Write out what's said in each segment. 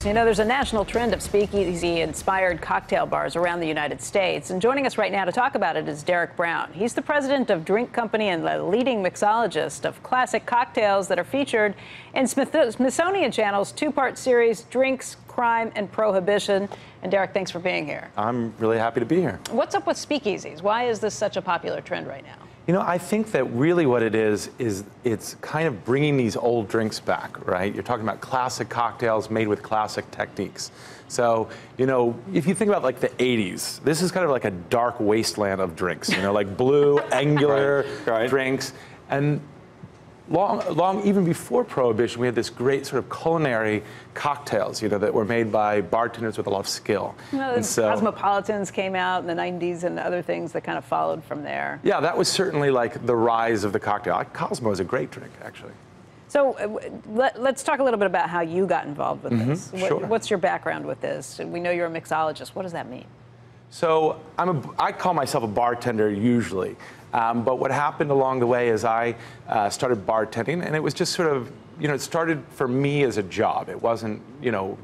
You know, there's a national trend of speakeasy-inspired cocktail bars around the United States. And joining us right now to talk about it is Derek Brown. He's the president of Drink Company and the leading mixologist of classic cocktails that are featured in Smithsonian Channel's two-part series, Drinks, Crime, and Prohibition. And Derek, thanks for being here. I'm really happy to be here. What's up with speakeasies? Why is this such a popular trend right now? You know, I think that really what it is it's kind of bringing these old drinks back, right? You're talking about classic cocktails made with classic techniques. So, you know, if you think about like the 80s, this is kind of like a dark wasteland of drinks, you know, like blue, angular drinks. And long, even before Prohibition, we had this great sort of culinary cocktails, you know, that were made by bartenders with a lot of skill. Well, and so, Cosmopolitans came out in the 90s and other things that kind of followed from there. Yeah, that was certainly like the rise of the cocktail. Cosmo is a great drink, actually. So let's talk a little bit about how you got involved with this. Sure. What's your background with this? We know you're a mixologist. What does that mean? So I call myself a bartender usually, but what happened along the way is I started bartending, and it was just sort of, you know, it started for me as a job. It wasn't, you know,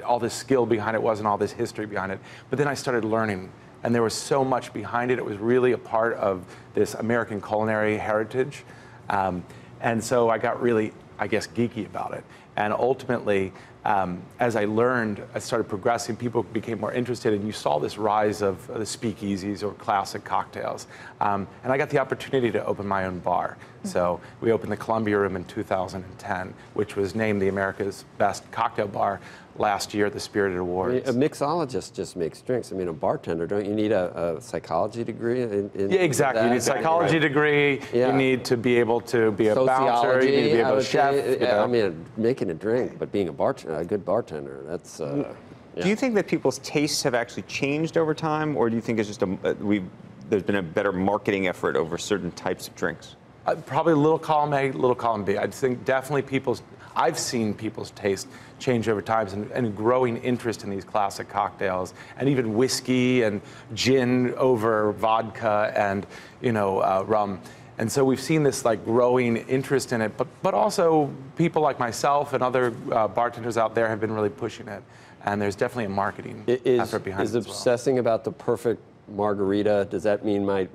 all this skill behind it, wasn't all this history behind it. But then I started learning, and there was so much behind it. It was really a part of this American culinary heritage, and so I got really, I guess, geeky about it. And ultimately, as I learned, I started progressing, people became more interested, and you saw this rise of the speakeasies or classic cocktails. And I got the opportunity to open my own bar. So we opened the Columbia Room in 2010, which was named the America's Best Cocktail Bar last year at the Spirited Awards. A mixologist just makes drinks. I mean, a bartender, don't you need a psychology degree? Yeah, exactly. You need a psychology degree. Yeah. You need to be able to be a bouncer. You need to be able to chef. You know? I mean, making a drink, but being a good bartender, that's... Do you think that people's tastes have actually changed over time, or do you think it's just there's been a better marketing effort over certain types of drinks? Probably a little column A, little column B. I think definitely I've seen people's taste change over time and growing interest in these classic cocktails, and even whiskey and gin over vodka and, you know, rum. And so we've seen this like growing interest in it, but also people like myself and other bartenders out there have been really pushing it. And there's definitely a marketing effort behind it as well. Is obsessing about the perfect margarita, does that mean my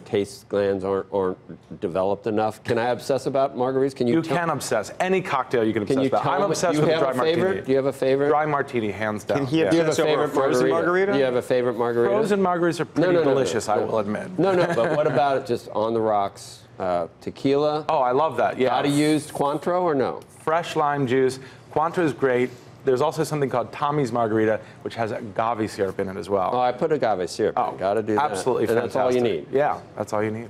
taste glands aren't developed enough? Can I obsess about margaritas? You can obsess. Any cocktail you can obsess about. I'm obsessed with a dry martini. Do you have a favorite? Dry martini, hands down. Can he obsess over a frozen margarita? Do you have a favorite margarita? Frozen margaritas are pretty delicious, I will admit. No, but what about it just on the rocks? Tequila? Oh, I love that, yeah. Gotta use Cointreau or no? Fresh lime juice. Cointreau is great. There's also something called Tommy's Margarita, which has agave syrup in it as well. Oh, I put agave syrup in. Gotta do that. Absolutely fantastic. That's all you need. Yeah, that's all you need.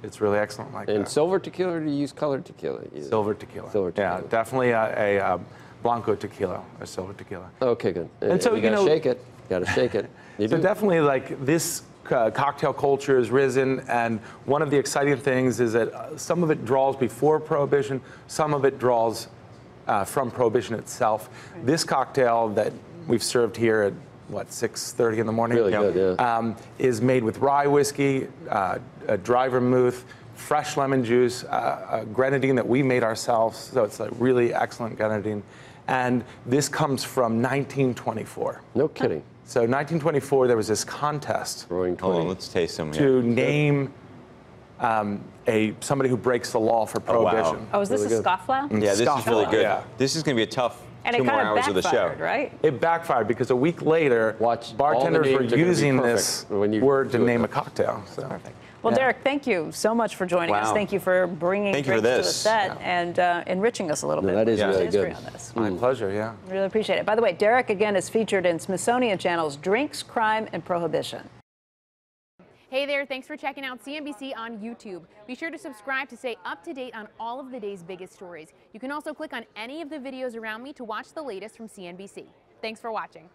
It's really excellent like that. And silver tequila, or do you use colored tequila? Silver tequila. Silver tequila. Yeah, definitely a Blanco tequila, a silver tequila. Okay, good. And so, you gotta shake it. Gotta shake it. So definitely, like, this cocktail culture has risen, and one of the exciting things is that some of it draws before Prohibition, some of it draws from Prohibition itself. Right. This cocktail that we've served here at, what, 6:30 in the morning? Really good, yeah. Is made with rye whiskey, a dry vermouth, fresh lemon juice, a grenadine that we made ourselves, so it's a really excellent grenadine. And this comes from 1924. No kidding. So 1924, there was this contest. Hold on, let's taste some. To name somebody who breaks the law for Prohibition. Oh, wow. Oh, is this a scofflaw? Yeah, this is really good. Yeah. This is going to be a tough 2 more hours of the show. Right? It backfired because a week later, bartenders were using this word to name a cocktail. So. Perfect. Well, Derek, thank you so much for joining us. Thank you for bringing drinks to the set and enriching us a little bit. That is really good. On this. My pleasure, yeah. Really appreciate it. By the way, Derek, again, is featured in Smithsonian Channel's Drinks, Crime, and Prohibition. Hey there, thanks for checking out CNBC on YouTube. Be sure to subscribe to stay up to date on all of the day's biggest stories. You can also click on any of the videos around me to watch the latest from CNBC. Thanks for watching.